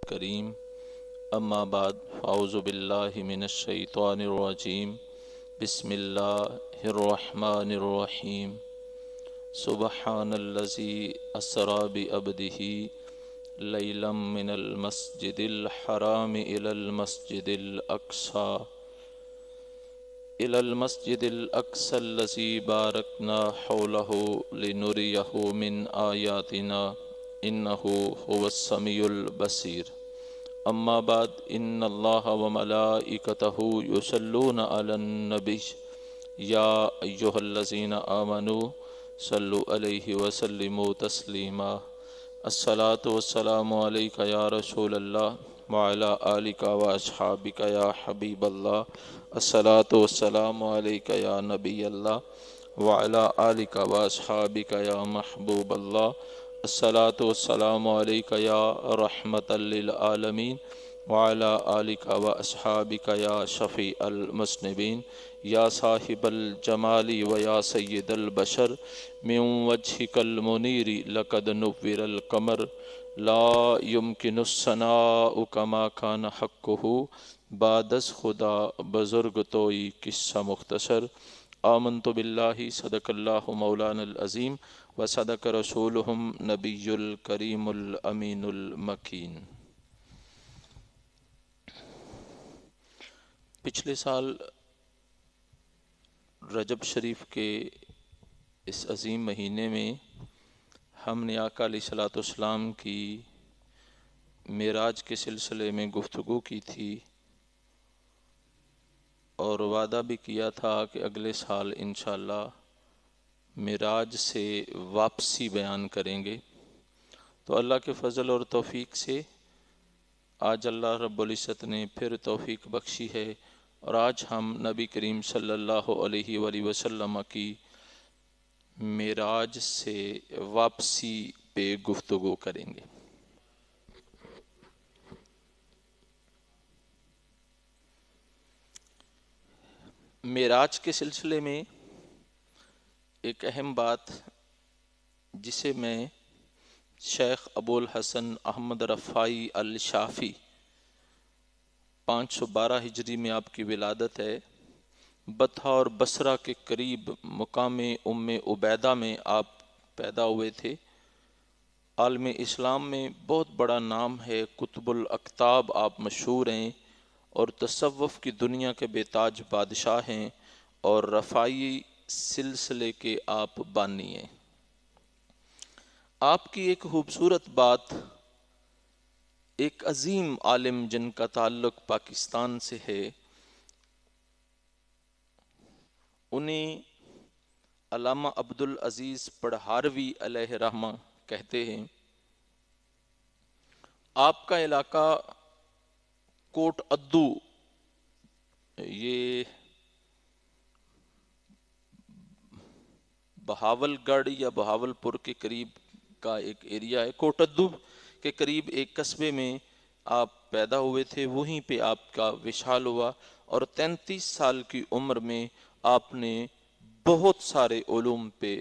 کریم اما بعد فاعوذ باللہ من الشیطان الرجیم بسم اللہ الرحمن الرحیم سبحان الذی اسری بعبدہ لیلا من المسجد الحرام إلى المسجد الذي باركنا حوله لنريه من آياتنا إنه هو السميع البصير أما بعد إن الله وملائكته يصلون على النبي يا أيها الذين آمنوا صلوا عليه وسلموا تسليما الصلاة والسلام عليك يا رسول الله وعلى آلك وأصحابك يا حبيب الله الصلاة والسلام عليك يا نبي الله وعلى آلك وأصحابك يا محبوب الله الصلاة والسلام عليك يا رحمة للعالمين وعلى آلك وأصحابك يا شفيع المذنبين يا صاحب الجمال ويا سيد البشر من وجهك المنير لقد نور القمر لا يمكن الثناء كما كان حقه بعد از خدا بزرگ توئی قصہ مختصر آمنت باللہ صدق اللہ مولانا العظیم و صدق رسولہم نبی الکریم الامین المکین۔ پچھلے سال رجب شریف کے اس عظیم مہینے میں ہم نے آقا علیہ الصلوۃ والسلام کی معراج کے سلسلے میں گفتگو کی تھی اور وعدہ بھی کیا تھا کہ اگلے سال انشاءاللہ معراج سے واپسی بیان کریں گے۔ تو اللہ کے فضل اور توفیق سے آج اللہ رب العزت نے پھر توفیق بخشی ہے اور آج ہم نبی کریم صلی اللہ علیہ وآلہ وسلم کی معراج سے واپسی پہ گفتگو کریں گے۔ معراج کے سلسلے میں ایک اہم بات جسے میں شیخ ابو الحسن احمد رفاعی الشافعی 512 ہجری میں آپ کی ولادت ہے۔ بطحہ اور بصرہ کے قریب مقام ام عبیدہ میں آپ پیدا ہوئے تھے۔ عالم اسلام میں بہت بڑا نام ہے، قطب الاقطاب آپ مشہور ہیں اور تصوف کی دنیا کے بے تاج بادشاہ ہیں اور رفاعی سلسلے کے آپ بانی ہیں۔ آپ کی ایک خوبصورت بات، ایک عظیم عالم جن کا تعلق پاکستان سے ہے، انہیں علامہ عبدالعزیز پڑھاروی علیہ رحمہ کہتے ہیں۔ آپ کا علاقہ کوٹ ادو، یہ بہاول گڑھ یا بہاول پور کے قریب کا ایک ایریا ہے۔ کوٹ ادو کے قریب ایک قصبے میں آپ پیدا ہوئے تھے، وہیں پہ آپ کا وصال ہوا اور 33 سال کی عمر میں آپ نے بہت سارے علوم پہ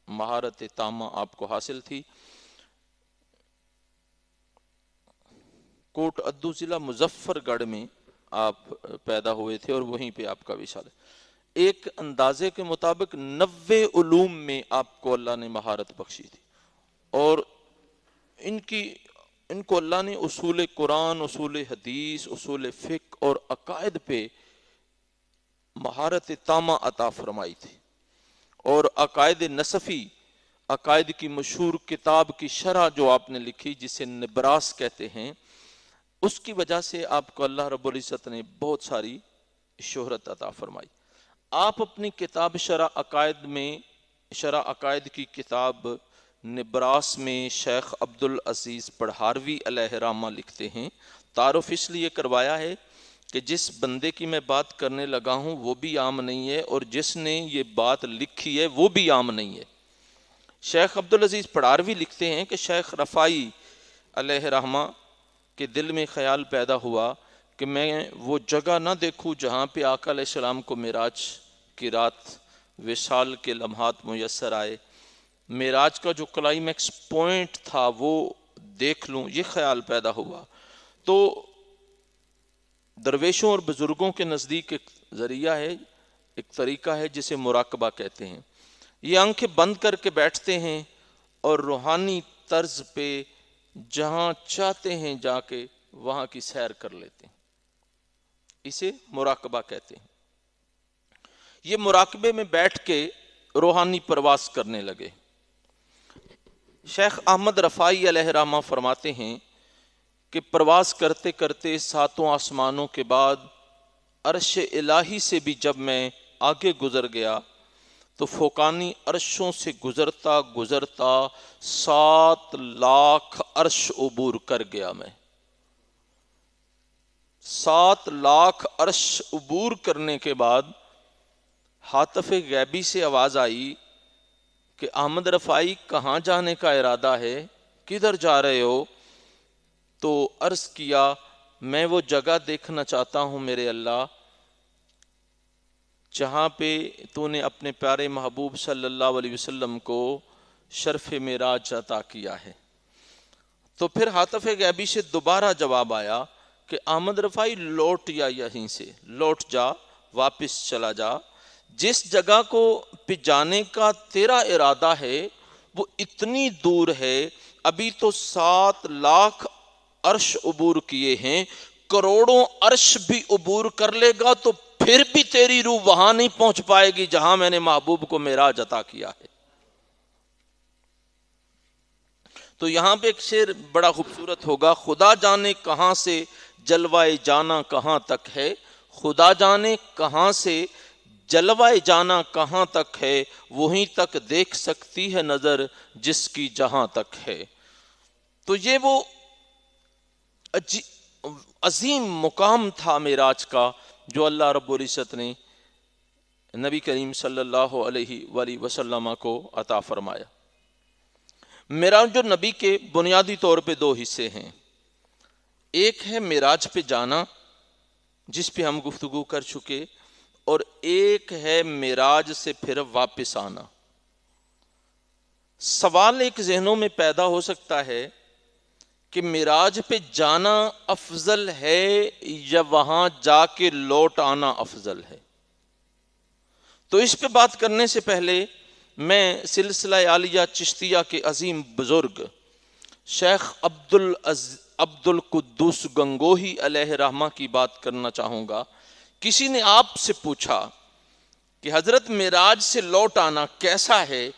مہارت تامہ آپ کو حاصل تھی۔ کوٹ ادو ضلع مظفر گڑھ میں آپ پیدا ہوئے تھے اور وہیں پہ آپ کا وصال ہے۔ ایک اندازے کے مطابق 90 علوم میں آپ کو اللہ نے مہارت بخشی تھی اور ان کو اللہ نے اصول قرآن، اصول حدیث، اصول فقہ اور عقائد پہ مہارت تامہ عطا فرمائی تھی اور عقائد نصفی، عقائد کی مشہور کتاب کی شرح جو آپ نے لکھی جسے نبراس کہتے ہیں، اس کی وجہ سے آپ کو اللہ رب العزت نے بہت ساری شہرت عطا فرمائی۔ آپ اپنی کتاب شرح عقائد کی کتاب نبراس میں شیخ عبدالعزیز پڑھاروی علیہ رحمہ لکھتے ہیں۔ تعارف اس لیے کروایا ہے کہ جس بندے کی میں بات کرنے لگا ہوں وہ بھی عام نہیں ہے اور جس نے یہ بات لکھی ہے وہ بھی عام نہیں ہے۔ شیخ عبدالعزیز پڑھاروی لکھتے ہیں کہ شیخ رفاعی علیہ رحمہ کے دل میں خیال پیدا ہوا کہ میں وہ جگہ نہ دیکھوں جہاں پہ آقا علیہ السلام کو معراج کی رات وصال کے لمحات میسر آئے۔ معراج کا جو کلائمیکس پوائنٹ تھا وہ دیکھ لوں، یہ خیال پیدا ہوا۔ تو درویشوں اور بزرگوں کے نزدیک ایک ذریعہ ہے، ایک طریقہ ہے جسے مراقبہ کہتے ہیں۔ یہ آنکھیں بند کر کے بیٹھتے ہیں اور روحانی طرز پہ جہاں چاہتے ہیں جا کے وہاں کی سیر کر لیتے ہیں، اسے مراقبہ کہتے ہیں۔ یہ مراقبے میں بیٹھ کے روحانی پرواز کرنے لگے۔ شیخ احمد رفاعی علیہ رحمہ فرماتے ہیں کہ پرواز کرتے کرتے ساتوں آسمانوں کے بعد عرش الہی سے بھی جب میں آگے گزر گیا تو فوقانی عرشوں سے گزرتا گزرتا 7 لاکھ عرش عبور کر گیا۔ میں 7 لاکھ عرش عبور کرنے کے بعد ہاتف غیبی سے آواز آئی کہ احمد رفاعی کہاں جانے کا ارادہ ہے، کدھر جا رہے ہو؟ تو عرض کیا میں وہ جگہ دیکھنا چاہتا ہوں میرے اللہ جہاں پہ تو نے اپنے پیارے محبوب صلی اللہ علیہ وسلم کو شرف معراج عطا کیا ہے۔ تو پھر ہاتف غیبی سے دوبارہ جواب آیا کہ احمد رفاعی لوٹ یا یہیں سے لوٹ جا، واپس چلا جا، جس جگہ کو پہ جانے کا تیرا ارادہ ہے وہ اتنی دور ہے، ابھی تو 7 لاکھ عرش عبور کیے ہیں، کروڑوں عرش بھی عبور کر لے گا تو پھر بھی تیری روح وہاں نہیں پہنچ پائے گی جہاں میں نے محبوب کو معراج عطا کیا ہے۔ تو یہاں پہ ایک شعر بڑا خوبصورت ہوگا، خدا جانے کہاں سے جلوائے جانا کہاں تک ہے، خدا جانے کہاں سے جلوائے جانا کہاں تک ہے، وہیں تک دیکھ سکتی ہے نظر جس کی جہاں تک ہے۔ تو یہ وہ عظیم مقام تھا معراج کا جو اللہ رب العزت نے نبی کریم صلی اللہ علیہ وآلہ وسلم کو عطا فرمایا۔ معراج جو نبی کے بنیادی طور پہ 2 حصے ہیں، ایک ہے معراج پہ جانا جس پہ ہم گفتگو کر چکے، اور ایک ہے معراج سے پھر واپس آنا۔ سوال ایک ذہنوں میں پیدا ہو سکتا ہے کہ معراج پہ جانا افضل ہے یا وہاں جا کے لوٹ آنا افضل ہے؟ تو اس پہ بات کرنے سے پہلے میں سلسلہ عالیہ چشتیہ کے عظیم بزرگ شیخ عبد القدوس گنگوہی علیہ رحمہ کی بات کرنا چاہوں گا۔ کسی نے آپ سے پوچھا کہ حضرت معراج سے لوٹ آنا کیسا ہے،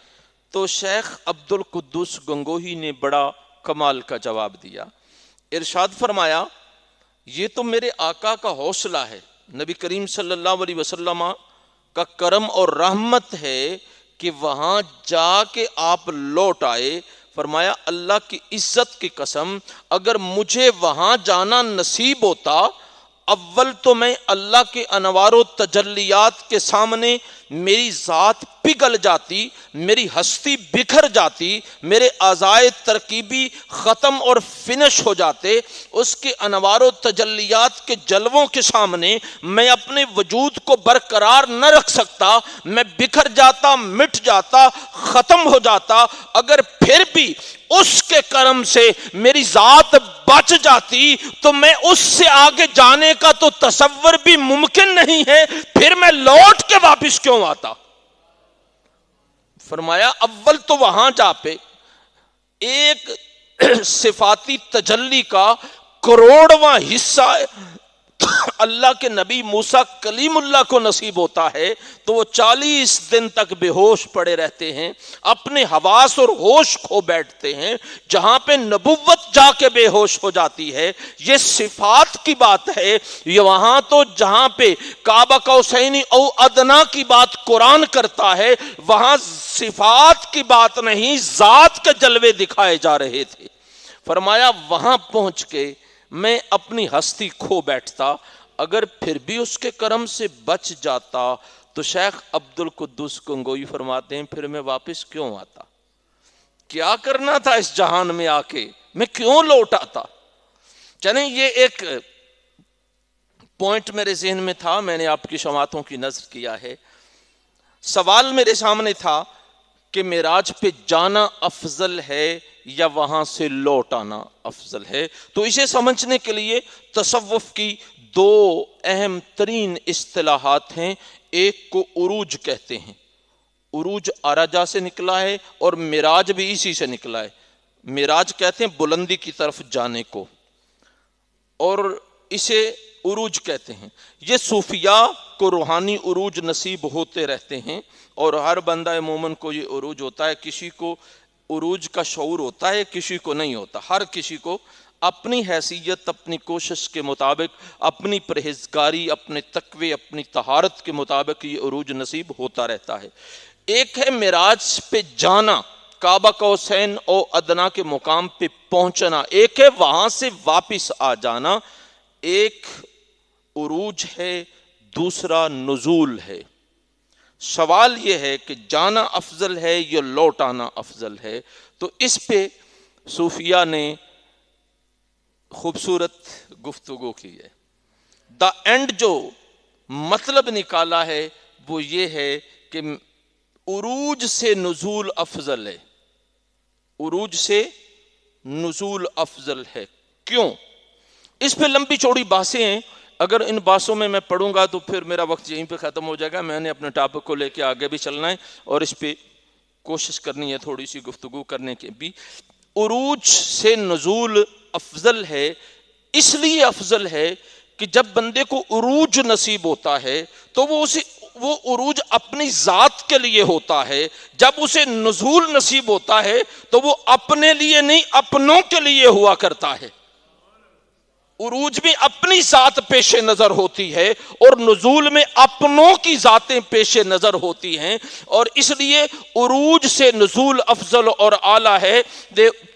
تو شیخ عبد القدوس گنگوہی نے بڑا کمال کا جواب دیا۔ ارشاد فرمایا یہ تو میرے آقا کا حوصلہ ہے، نبی کریم صلی اللہ علیہ وسلم کا کرم اور رحمت ہے کہ وہاں جا کے آپ لوٹ آئے۔ فرمایا اللہ کی عزت کی قسم اگر مجھے وہاں جانا نصیب ہوتا، اول تو میں اللہ کے انوار و تجلیات کے سامنے میری ذات پگھل جاتی، میری ہستی بکھر جاتی، میرے اعضائے ترکیبی ختم اور فنش ہو جاتے، اس کے انوار و تجلیات کے جلووں کے سامنے میں اپنے وجود کو برقرار نہ رکھ سکتا، میں بکھر جاتا، مٹ جاتا، ختم ہو جاتا۔ اگر پھر بھی اس کے کرم سے میری ذات بچ جاتی تو میں اس سے آگے جانے کا تو تصور بھی ممکن نہیں ہے، پھر میں لوٹ کے واپس کیوں آتا؟ فرمایا اول تو وہاں جا پہ ایک صفاتی تجلی کا کروڑواں حصہ اللہ کے نبی موسیٰ کلیم اللہ کو نصیب ہوتا ہے تو وہ 40 دن تک بے ہوش پڑے رہتے ہیں، اپنے حواس اور ہوش کھو بیٹھتے ہیں، جہاں پہ نبوت جا کے بے ہوش ہو جاتی ہے۔ یہ صفات کی بات ہے، یہ وہاں تو جہاں پہ کعبہ قوسین او ادنا کی بات قرآن کرتا ہے، وہاں صفات کی بات نہیں ذات کے جلوے دکھائے جا رہے تھے۔ فرمایا وہاں پہنچ کے میں اپنی ہستی کھو بیٹھتا، اگر پھر بھی اس کے کرم سے بچ جاتا تو شیخ عبد القدوس گنگوہی فرماتے ہیں پھر میں واپس کیوں آتا؟ کیا کرنا تھا اس جہان میں آ کے؟ میں کیوں لوٹ آتا؟ چلیں یہ ایک پوائنٹ میرے ذہن میں تھا، میں نے آپ کی سماعتوں کی نظر کیا ہے۔ سوال میرے سامنے تھا کہ معراج پہ جانا افضل ہے یا وہاں سے لوٹ آنا افضل ہے؟ تو اسے سمجھنے کے لیے تصوف کی دو اہم ترین اصطلاحات ہیں. ایک کو عروج کہتے ہیں، عروج عرجا سے نکلا ہے، اور معراج بھی اسی سے نکلا ہے. معراج کہتے ہیں بلندی کی طرف جانے کو، اور اسے عروج کہتے ہیں. یہ صوفیاء کو روحانی عروج نصیب ہوتے رہتے ہیں، اور ہر بندہ مومن کو یہ عروج ہوتا ہے. کسی کو عروج کا شعور ہوتا ہے، کسی کو نہیں ہوتا. ہر کسی کو اپنی حیثیت، اپنی کوشش کے مطابق، اپنی پرہیزگاری، اپنے تقوی، اپنی طہارت کے مطابق یہ عروج نصیب ہوتا رہتا ہے. ایک ہے معراج پہ جانا، کعبہ قوسین اور ادنا کے مقام پہ پہنچنا. ایک ہے وہاں سے واپس آ جانا. ایک عروج ہے، دوسرا نزول ہے. سوال یہ ہے کہ جانا افضل ہے یا لوٹ آنا افضل ہے؟ تو اس پہ صوفیاء نے خوبصورت گفتگو کی ہے. دا اینڈ جو مطلب نکالا ہے وہ یہ ہے کہ عروج سے نزول افضل ہے. عروج سے نزول افضل ہے. کیوں؟ اس پہ لمبی چوڑی بحثیں ہیں. اگر ان بحثوں میں پڑھوں گا تو پھر میرا وقت یہیں پہ ختم ہو جائے گا. میں نے اپنے ٹاپک کو لے کے آگے بھی چلنا ہے اور اس پہ کوشش کرنی ہے تھوڑی سی گفتگو کرنے کی بھی. عروج سے نزول افضل ہے، اس لیے افضل ہے کہ جب بندے کو عروج نصیب ہوتا ہے تو وہ عروج اپنی ذات کے لیے ہوتا ہے. جب اسے نزول نصیب ہوتا ہے تو وہ اپنے لیے نہیں، اپنوں کے لیے ہوا کرتا ہے. عروج میں اپنی ذات پیش نظر ہوتی ہے اور نزول میں اپنوں کی ذاتیں پیش نظر ہوتی ہیں، اور اس لیے عروج سے نزول افضل اور اعلیٰ ہے.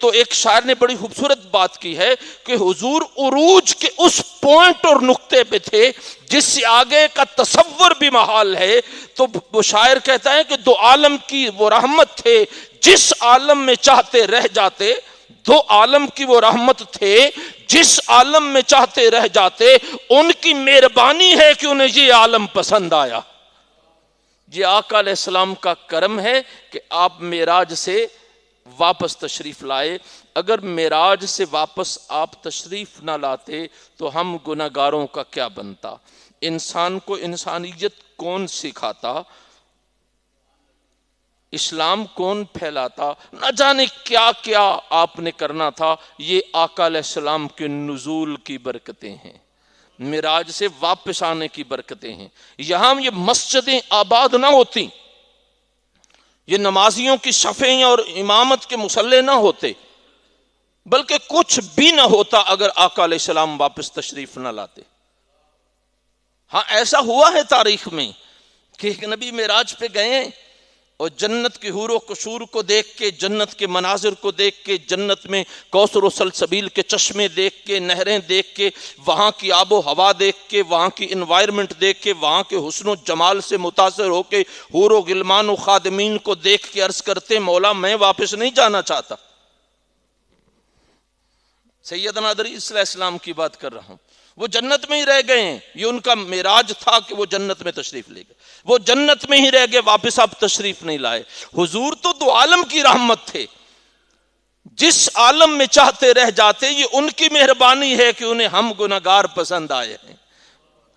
تو ایک شاعر نے بڑی خوبصورت بات کی ہے کہ حضور عروج کے اس پوائنٹ اور نقطے پہ تھے جس سے آگے کا تصور بھی محال ہے. تو وہ شاعر کہتا ہے کہ دو عالم کی وہ رحمت تھے جس عالم میں چاہتے رہ جاتے. دو عالم کی وہ رحمت تھے جس عالم میں چاہتے رہ جاتے. ان کی مہربانی ہے کہ انہیں یہ عالم پسند آیا. یہ آقا علیہ السلام کا کرم ہے کہ آپ معراج سے واپس تشریف لائے. اگر معراج سے واپس آپ تشریف نہ لاتے تو ہم گناہگاروں کا کیا بنتا؟ انسان کو انسانیت کون سکھاتا؟ اسلام کون پھیلاتا؟ نہ جانے کیا کیا آپ نے کرنا تھا. یہ آقا علیہ السلام کے نزول کی برکتیں ہیں، معراج سے واپس آنے کی برکتیں ہیں. یہاں یہ مسجدیں آباد نہ ہوتی، یہ نمازیوں کی صفیں اور امامت کے مصلے نہ ہوتے، بلکہ کچھ بھی نہ ہوتا اگر آقا علیہ السلام واپس تشریف نہ لاتے. ہاں ایسا ہوا ہے تاریخ میں کہ ایک نبی معراج پہ گئے اور جنت کے حور و قصور کو دیکھ کے، جنت کے مناظر کو دیکھ کے، جنت میں کوثر و سلسبیل کے چشمے دیکھ کے، نہریں دیکھ کے، وہاں کی آب و ہوا دیکھ کے، وہاں کی انوائرمنٹ دیکھ کے، وہاں کے حسن و جمال سے متاثر ہو کے حور و غلمان و خادمین کو دیکھ کے عرض کرتے مولا میں واپس نہیں جانا چاہتا. سیدنا ادریس علیہ السلام کی بات کر رہا ہوں. وہ جنت میں ہی رہ گئے ہیں. یہ ان کا معراج تھا کہ وہ جنت میں تشریف لے گئے. وہ جنت میں ہی رہ گئے، واپس آپ تشریف نہیں لائے. حضور تو دو عالم کی رحمت تھے، جس عالم میں چاہتے رہ جاتے. یہ ان کی مہربانی ہے کہ انہیں ہم گناہگار پسند آئے ہیں،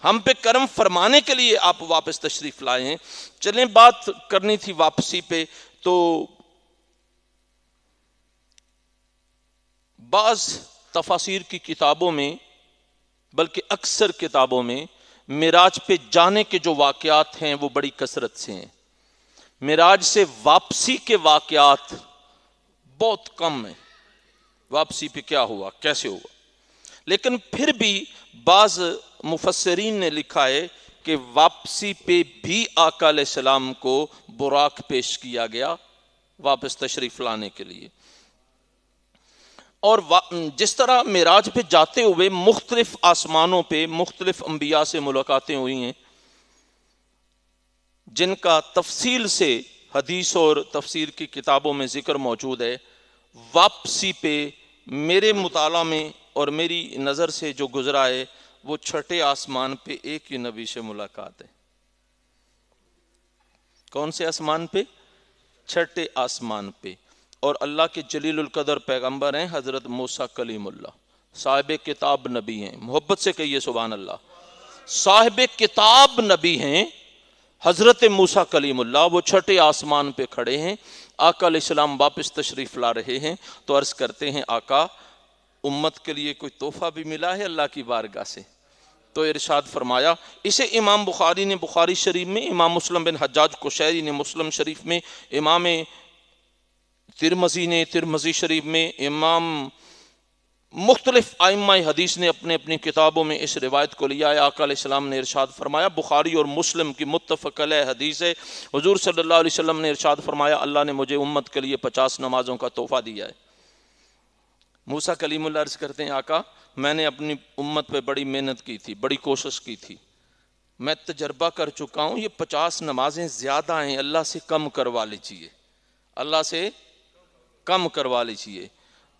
ہم پہ کرم فرمانے کے لیے آپ واپس تشریف لائے ہیں. چلیں بات کرنی تھی واپسی پہ. تو بعض تفاسیر کی کتابوں میں، بلکہ اکثر کتابوں میں، معراج پہ جانے کے جو واقعات ہیں وہ بڑی کثرت سے ہیں. معراج سے واپسی کے واقعات بہت کم ہیں. واپسی پہ کیا ہوا، کیسے ہوا. لیکن پھر بھی بعض مفسرین نے لکھا ہے کہ واپسی پہ بھی آقا علیہ السلام کو براق پیش کیا گیا واپس تشریف لانے کے لیے. اور جس طرح معراج پہ جاتے ہوئے مختلف آسمانوں پہ مختلف انبیاء سے ملاقاتیں ہوئی ہیں، جن کا تفصیل سے حدیث اور تفسیر کی کتابوں میں ذکر موجود ہے. واپسی پہ میرے مطالعہ میں اور میری نظر سے جو گزرا ہے وہ چھٹے آسمان پہ ایک ہی نبی سے ملاقات ہے. کون سے آسمان پہ؟ چھٹے آسمان پہ. اور اللہ کے جلیل القدر پیغمبر ہیں حضرت موسیٰ کلیم اللہ، صاحب کتاب نبی ہیں، محبت سے کہیے سبحان اللہ، صاحب کتاب نبی ہیں حضرت موسیٰ کلیم اللہ، وہ چھٹے آسمان پہ کھڑے ہیں، آقا علیہ السلام واپس تشریف لا رہے ہیں تو عرض کرتے ہیں آقا امت کے لیے کوئی تحفہ بھی ملا ہے اللہ کی بارگاہ سے؟ تو ارشاد فرمایا، اسے امام بخاری نے بخاری شریف میں، امام مسلم بن حجاج قشیری نے مسلم شریف میں، امام ترمذی نے ترمذی شریف میں، امام مختلف ائمہ حدیث نے اپنے اپنی کتابوں میں اس روایت کو لیا ہے۔ آقا علیہ السلام نے ارشاد فرمایا، بخاری اور مسلم کی متفق علیہ حدیث ہے، حضور صلی اللہ علیہ وسلم نے ارشاد فرمایا اللہ نے مجھے امت کے لیے 50 نمازوں کا تحفہ دیا ہے۔ موسیٰ کلیم اللہ عرض کرتے ہیں آقا میں نے اپنی امت پہ بڑی محنت کی تھی، بڑی کوشش کی تھی، میں تجربہ کر چکا ہوں، یہ 50 نمازیں زیادہ ہیں، اللہ سے کم کروا لیجیے، اللہ سے کم کروا لیجیے۔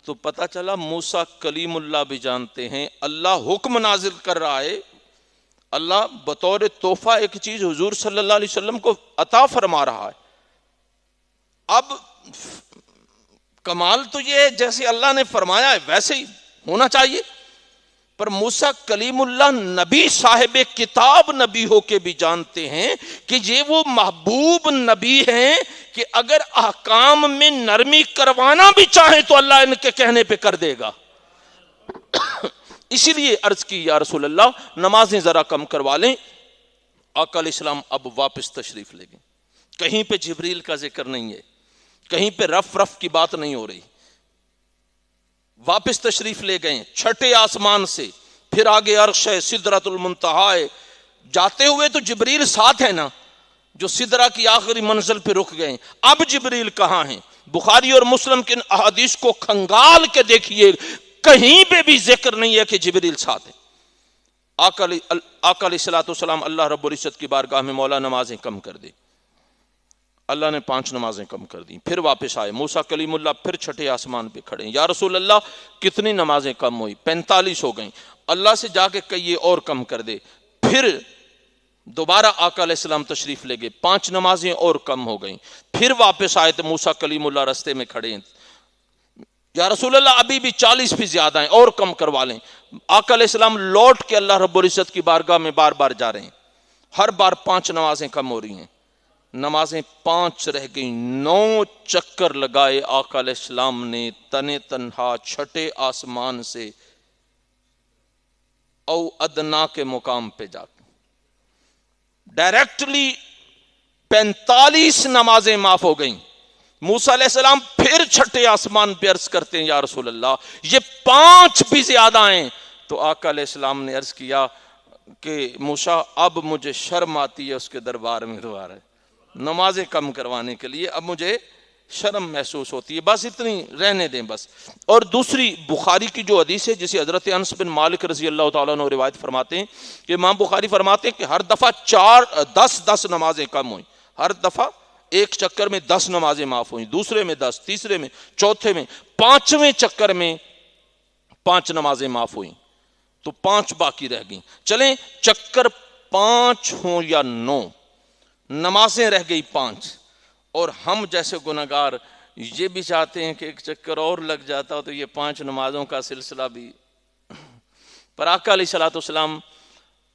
تو پتہ چلا موسیٰ کلیم اللہ بھی جانتے ہیں اللہ حکم نازل کر رہا ہے، اللہ بطور تحفہ ایک چیز حضور صلی اللہ علیہ وسلم کو عطا فرما رہا ہے۔ اب کمال تو یہ ہے جیسے اللہ نے فرمایا ہے ویسے ہی ہونا چاہیے، پر موسیٰ کلیم اللہ نبی صاحب کتاب نبی ہو کے بھی جانتے ہیں کہ یہ وہ محبوب نبی ہیں کہ اگر احکام میں نرمی کروانا بھی چاہیں تو اللہ ان کے کہنے پہ کر دے گا۔ اسی لیے عرض کی یا رسول اللہ نمازیں ذرا کم کروا لیں۔ آقا علیہ السلام اب واپس تشریف لے گئے، کہیں پہ جبریل کا ذکر نہیں ہے، کہیں پہ رف کی بات نہیں ہو رہی، واپس تشریف لے گئے چھٹے آسمان سے، پھر آگے عرش ہے، سدرۃ المنتہا ہے، جاتے ہوئے تو جبریل ساتھ ہے نا، جو سدرہ کی آخری منزل پہ رک گئے، اب جبریل کہاں ہیں؟ بخاری اور مسلم کے احادیث کو کھنگال کے دیکھیے، کہیں پہ بھی ذکر نہیں ہے کہ جبریل ساتھ ہے۔ آقا علیہ السلام اللہ رب العزت کی بارگاہ میں مولا نمازیں کم کر دی، اللہ نے 5 نمازیں کم کر دیں، پھر واپس آئے، موسیٰ کلیم اللہ پھر چھٹے آسمان پہ کھڑے ہیں، یا رسول اللہ کتنی نمازیں کم ہوئی؟ 45 ہو گئیں، اللہ سے جا کے کہیے اور کم کر دے۔ پھر دوبارہ آقا علیہ السلام تشریف لے گئے، 5 نمازیں اور کم ہو گئیں، پھر واپس آئے تو موسیٰ کلیم اللہ رستے میں کھڑے ہیں، یا رسول اللہ ابھی بھی 40 بھی زیادہ ہیں اور کم کروا لیں۔ آقا علیہ السلام لوٹ کے اللہ رب العزت کی بارگاہ میں بار بار جا رہے ہیں، ہر بار 5 نمازیں کم ہو رہی ہیں، نمازیں 5 رہ گئیں، 9 چکر لگائے آقا علیہ السلام نے تنے تنہا چھٹے آسمان سے او ادنا کے مقام پہ جا کے ڈائریکٹلی 45 نمازیں معاف ہو گئیں۔ موسیٰ علیہ السلام پھر چھٹے آسمان پہ عرض کرتے ہیں یا رسول اللہ یہ 5 بھی زیادہ ہیں، تو آقا علیہ السلام نے عرض کیا کہ موسیٰ اب مجھے شرم آتی ہے اس کے دربار میں دوبارہ نمازیں کم کروانے کے لیے، اب مجھے شرم محسوس ہوتی ہے، بس اتنی رہنے دیں بس۔ اور دوسری بخاری کی جو حدیث ہے جسے حضرت انس بن مالک رضی اللہ تعالیٰ عنہ روایت فرماتے ہیں کہ امام بخاری فرماتے ہیں کہ ہر دفعہ 10 نمازیں کم ہوئیں، ہر دفعہ ایک چکر میں 10 نمازیں معاف ہوئیں، دوسرے میں 10، تیسرے میں، چوتھے میں، 5ویں چکر میں 5 نمازیں معاف ہوئیں، تو 5 باقی رہ گئیں۔ چلیں چکر 5 ہوں یا 9، نمازیں رہ گئی 5، اور ہم جیسے گناہگار یہ بھی چاہتے ہیں کہ ایک چکر اور لگ جاتا ہو تو یہ 5 نمازوں کا سلسلہ بھی، پر آقا علیہ السلام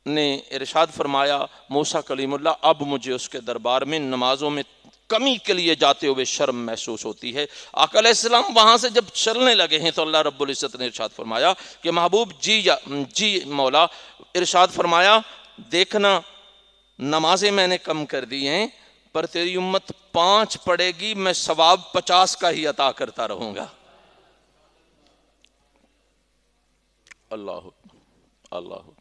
نے ارشاد فرمایا موسیٰ کلیم اللہ اب مجھے اس کے دربار میں نمازوں میں کمی کے لیے جاتے ہوئے شرم محسوس ہوتی ہے۔ آقا علیہ السلام وہاں سے جب چلنے لگے ہیں تو اللہ رب العزت نے ارشاد فرمایا کہ محبوب جی مولا، ارشاد فرمایا دیکھنا نمازیں میں نے کم کر دی ہیں، پر تیری امت 5 پڑھے گی، میں ثواب 50 کا ہی عطا کرتا رہوں گا۔ اللہ اللہ۔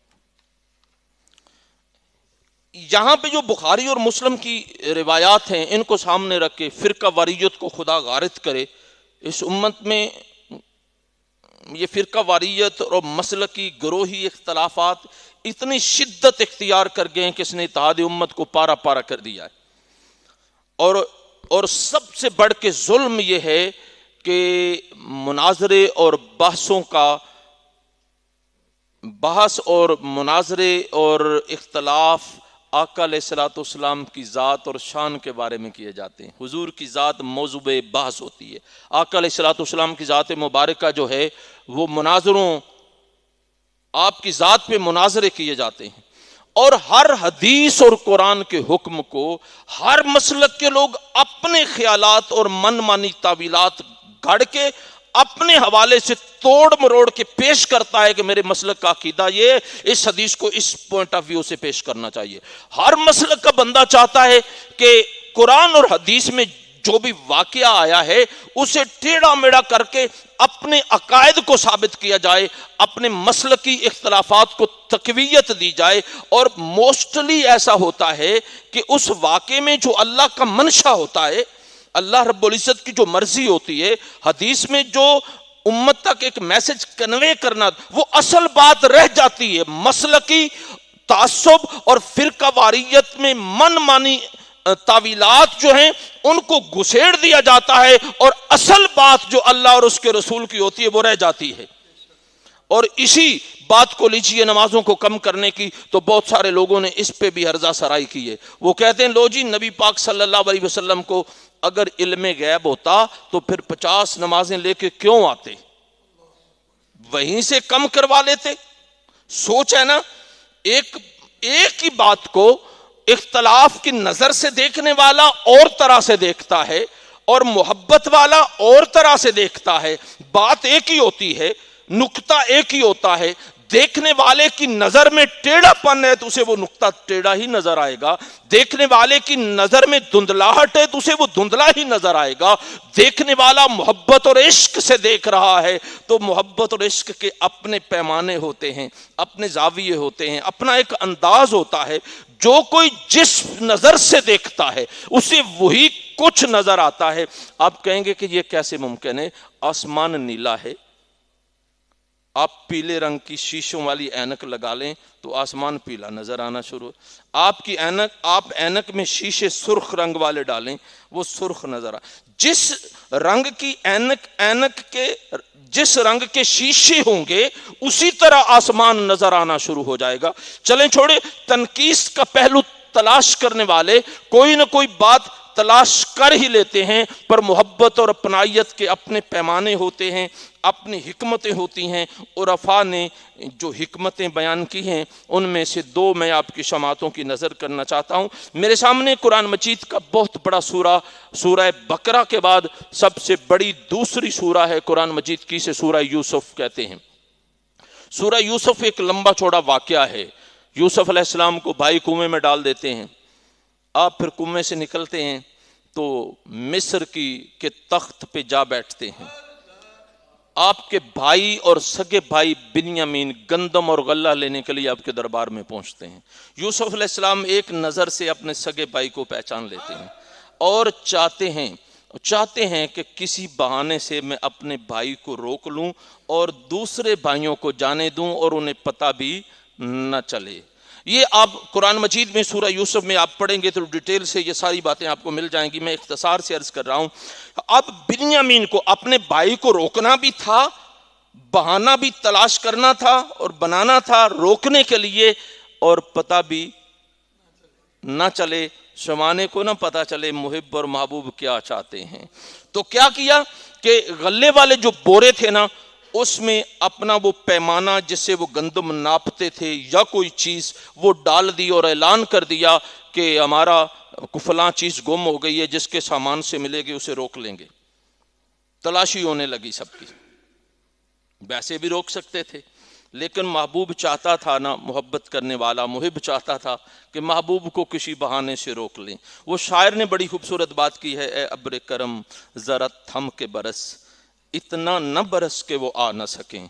یہاں پہ جو بخاری اور مسلم کی روایات ہیں ان کو سامنے رکھ کے فرقہ واریت کو خدا غارت کرے، اس امت میں یہ فرقہ واریت اور مسلکی گروہی اختلافات اتنی شدت اختیار کر گئے ہیں کہ اس نے اتحاد امت کو پارا پارا کر دیا ہے، اور سب سے بڑھ کے ظلم یہ ہے کہ مناظرے اور بحث اور مناظرے اور اختلاف آقا علیہ الصلوۃ والسلام کی ذات اور شان کے بارے میں کیے جاتے ہیں۔ حضور کی ذات موضوع بحث ہوتی ہے۔ آقا علیہ الصلوۃ والسلام کی ذات مبارکہ جو ہے وہ مناظروں، آپ کی ذات پہ مناظرے کیے جاتے ہیں، اور ہر حدیث اور قرآن کے حکم کو ہر مسلک کے لوگ اپنے خیالات اور من مانی تعویلات گھڑ کے اپنے حوالے سے توڑ مروڑ کے پیش کرتا ہے کہ میرے مسلک کا عقیدہ یہ، اس حدیث کو اس پوائنٹ آف ویو سے پیش کرنا چاہیے۔ ہر مسلک کا بندہ چاہتا ہے کہ قرآن اور حدیث میں جو بھی واقعہ آیا ہے اسے ٹیڑھا میڑھا کر کے اپنے عقائد کو ثابت کیا جائے، اپنے مسلکی اختلافات کو تقویت دی جائے، اور موسٹلی ایسا ہوتا ہے کہ اس واقعے میں جو اللہ کا منشا ہوتا ہے، اللہ رب العزت کی جو مرضی ہوتی ہے، حدیث میں جو امت تک ایک میسج کنوے کرنا، وہ اصل بات رہ جاتی ہے۔ مسلکی تعصب اور فرقہ واریت میں من مانی تعویلات جو ہیں ان کو گھسیڑ دیا جاتا ہے، اور اصل بات جو اللہ اور اس کے رسول کی ہوتی ہے وہ رہ جاتی ہے۔ اور اسی بات کو لیجیے نمازوں کو کم کرنے کی، تو بہت سارے لوگوں نے اس پہ بھی ہرزہ سرائی کی ہے۔ وہ کہتے ہیں لو جی، نبی پاک صلی اللہ علیہ وسلم کو اگر علم غیب ہوتا تو پھر 50 نمازیں لے کے کیوں آتے، وہیں سے کم کروا لیتے۔ سوچ ہے نا، ایک ہی بات کو اختلاف کی نظر سے دیکھنے والا اور طرح سے دیکھتا ہے، اور محبت والا اور طرح سے دیکھتا ہے۔ بات ایک ہی ہوتی ہے، نقطہ ایک ہی ہوتا ہے، دیکھنے والے کی نظر میں ٹیڑھا پن ہے تو اسے وہ نقطہ ٹیڑھا ہی نظر آئے گا، دیکھنے والے کی نظر میں دھندلاہٹ ہے تو اسے وہ دھندلا ہی نظر آئے گا۔ دیکھنے والا محبت اور عشق سے دیکھ رہا ہے تو محبت اور عشق کے اپنے پیمانے ہوتے ہیں، اپنے زاویے ہوتے ہیں، اپنا ایک انداز ہوتا ہے۔ جو کوئی جس نظر سے دیکھتا ہے اسے وہی کچھ نظر آتا ہے۔ آپ کہیں گے کہ یہ کیسے ممکن ہے؟ آسمان نیلا ہے، آپ پیلے رنگ کی شیشوں والی اینک لگا لیں تو آسمان پیلا نظر آنا شروع۔ آپ اینک میں شیشے سرخ رنگ والے ڈالیں، وہ سرخ نظر جس رنگ کی اینک کے جس رنگ کے شیشے ہوں گے اسی طرح آسمان نظر آنا شروع ہو جائے گا۔ چلیں چھوڑے، تنقیس کا پہلو تلاش کرنے والے کوئی نہ کوئی بات تلاش کر ہی لیتے ہیں، پر محبت اور اپنائیت کے اپنے پیمانے ہوتے ہیں، اپنی حکمتیں ہوتی ہیں۔ عرفاء نے جو حکمتیں بیان کی ہیں ان میں سے 2 میں آپ کی سماعتوں کی نظر کرنا چاہتا ہوں۔ میرے سامنے قرآن مجید کا بہت بڑا سورہ بقرہ کے بعد سب سے بڑی دوسری سورہ ہے قرآن مجید کی، سے سورہ یوسف کہتے ہیں۔ سورہ یوسف ایک لمبا چوڑا واقعہ ہے۔ یوسف علیہ السلام کو بھائی کنویں میں ڈال دیتے ہیں، آپ پھر کنویں سے نکلتے ہیں تو مصر کے تخت پہ جا بیٹھتے ہیں۔ آپ کے بھائی اور سگے بھائی بنیامین گندم اور غلہ لینے کے لیے آپ کے دربار میں پہنچتے ہیں۔ یوسف علیہ السلام ایک نظر سے اپنے سگے بھائی کو پہچان لیتے ہیں اور چاہتے ہیں کہ کسی بہانے سے میں اپنے بھائی کو روک لوں اور دوسرے بھائیوں کو جانے دوں اور انہیں پتہ بھی نہ چلے۔ یہ آپ قرآن مجید میں سورہ یوسف میں آپ پڑھیں گے تو ڈیٹیل سے یہ ساری باتیں آپ کو مل جائیں گی، میں اختصار سے عرض کر رہا ہوں۔ اب بنیامین کو اپنے بھائی کو روکنا بھی تھا، بہانہ بھی تلاش کرنا تھا اور بنانا تھا روکنے کے لیے، اور پتہ بھی نہ چلے، زمانے کو نہ پتہ چلے محب اور محبوب کیا چاہتے ہیں۔ تو کیا کیا کہ غلے والے جو بورے تھے نا، اس میں اپنا وہ پیمانہ جس سے وہ گندم ناپتے تھے یا کوئی چیز وہ ڈال دی اور اعلان کر دیا کہ ہمارا فلاں چیز گم ہو گئی ہے، جس کے سامان سے ملے گی اسے روک لیں گے۔ تلاشی ہونے لگی سب کی۔ ویسے بھی روک سکتے تھے، لیکن محبوب چاہتا تھا نا، محبت کرنے والا محب چاہتا تھا کہ محبوب کو کسی بہانے سے روک لیں۔ وہ شاعر نے بڑی خوبصورت بات کی ہے، اے ابر کرم ذرا تھم کے برس، اتنا نہ برس کہ وہ آ نہ سکیں۔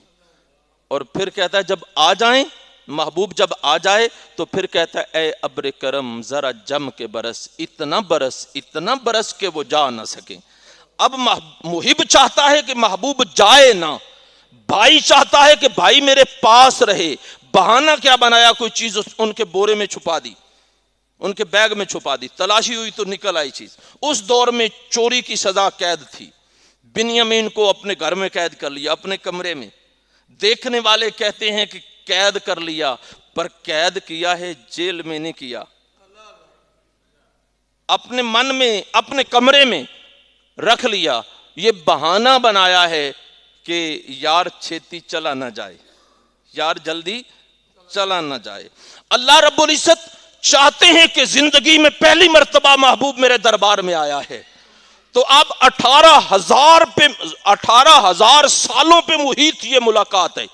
اور پھر کہتا ہے جب آ جائیں، محبوب جب آ جائے تو پھر کہتا ہے اے ابر کرم ذرا جم کے برس، اتنا برس کہ وہ جا نہ سکیں۔ اب محب چاہتا ہے کہ محبوب جائے نہ، بھائی چاہتا ہے کہ بھائی میرے پاس رہے۔ بہانہ کیا بنایا؟ کوئی چیز ان کے بورے میں چھپا دی، ان کے بیگ میں چھپا دی، تلاشی ہوئی تو نکل آئی چیز۔ اس دور میں چوری کی سزا قید تھی۔ بنیامین کو اپنے گھر میں قید کر لیا، اپنے کمرے میں۔ دیکھنے والے کہتے ہیں کہ قید کر لیا، پر قید کیا ہے، جیل میں نہیں کیا۔ اپنے من میں اپنے کمرے میں رکھ لیا، یہ بہانہ بنایا ہے کہ یار چھیتی چلا نہ جائے، یار جلدی چلا نہ جائے۔ اللہ رب العزت چاہتے ہیں کہ زندگی میں پہلی مرتبہ محبوب میرے دربار میں آیا ہے، تو اب 18,000 سالوں پہ محیط یہ ملاقات ہے۔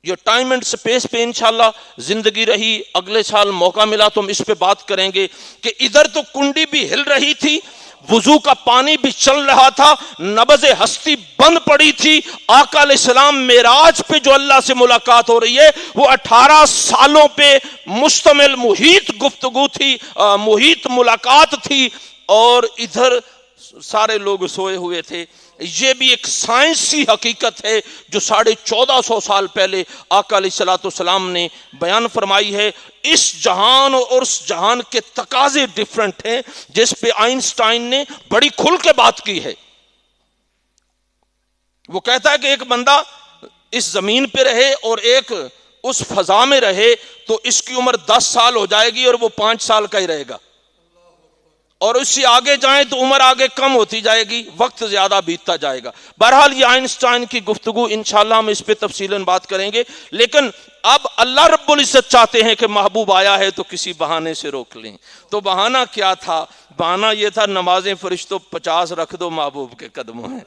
یہ ٹائم اینڈ سپیس پہ انشاءاللہ زندگی رہی، اگلے سال موقع ملا تو ہم اس پہ بات کریں گے کہ ادھر تو کنڈی بھی ہل رہی تھی، وضو کا پانی بھی چل رہا تھا، نبض ہستی بند پڑی تھی، آقا علیہ السلام معراج پہ جو اللہ سے ملاقات ہو رہی ہے وہ 18 سالوں پہ مشتمل محیط گفتگو تھی، محیط ملاقات تھی، اور ادھر سارے لوگ سوئے ہوئے تھے۔ یہ بھی ایک سائنسی حقیقت ہے جو 1450 سال پہلے آقا علیہ السلام نے بیان فرمائی ہے۔ اس جہان اور اس جہان کے تقاضے ڈیفرنٹ ہیں، جس پہ آئنسٹائن نے بڑی کھل کے بات کی ہے۔ وہ کہتا ہے کہ ایک بندہ اس زمین پہ رہے اور ایک اس فضا میں رہے تو اس کی عمر 10 سال ہو جائے گی اور وہ 5 سال کا ہی رہے گا، اور اس سے آگے جائیں تو عمر آگے کم ہوتی جائے گی، وقت زیادہ بیتتا جائے گا۔ بہرحال یہ آئنسٹائن کی گفتگو، انشاءاللہ ہم اس پہ تفصیلاً بات کریں گے، لیکن اب اللہ رب العزت چاہتے ہیں کہ محبوب آیا ہے تو کسی بہانے سے روک لیں۔ تو بہانہ کیا تھا؟ بہانہ یہ تھا نمازیں فرشتوں 50 رکھ دو محبوب کے قدموں میں،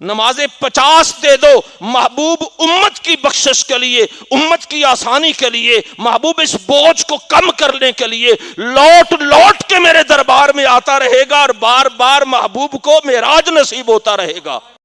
نمازیں 50 دے دو محبوب امت کی بخشش کے لیے، امت کی آسانی کے لیے، محبوب اس بوجھ کو کم کرنے کے لیے لوٹ لوٹ کے میرے دربار میں آتا رہے گا، اور بار بار محبوب کو معراج نصیب ہوتا رہے گا۔